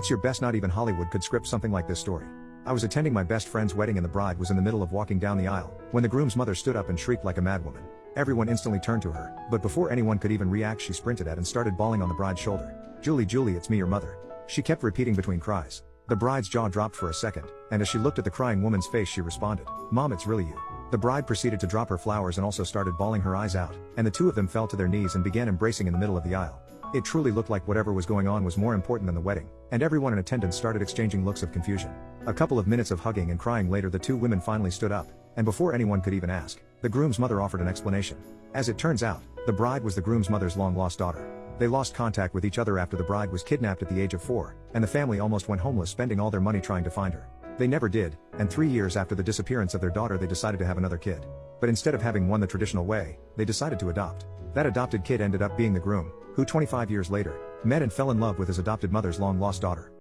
What's your best? Not even Hollywood could script something like this story. I was attending my best friend's wedding and the bride was in the middle of walking down the aisle, when the groom's mother stood up and shrieked like a madwoman. Everyone instantly turned to her, but before anyone could even react she sprinted at and started bawling on the bride's shoulder. "Julie, Julie, it's me, your mother." She kept repeating between cries. The bride's jaw dropped for a second, and as she looked at the crying woman's face she responded, "Mom, it's really you." The bride proceeded to drop her flowers and also started bawling her eyes out, and the two of them fell to their knees and began embracing in the middle of the aisle. It truly looked like whatever was going on was more important than the wedding, and everyone in attendance started exchanging looks of confusion. A couple of minutes of hugging and crying later the two women finally stood up, and before anyone could even ask, the groom's mother offered an explanation. As it turns out, the bride was the groom's mother's long-lost daughter. They lost contact with each other after the bride was kidnapped at the age of 4, and the family almost went homeless spending all their money trying to find her. They never did, and 3 years after the disappearance of their daughter they decided to have another kid. But instead of having one the traditional way, they decided to adopt. That adopted kid ended up being the groom, who 25 years later, met and fell in love with his adopted mother's long-lost daughter.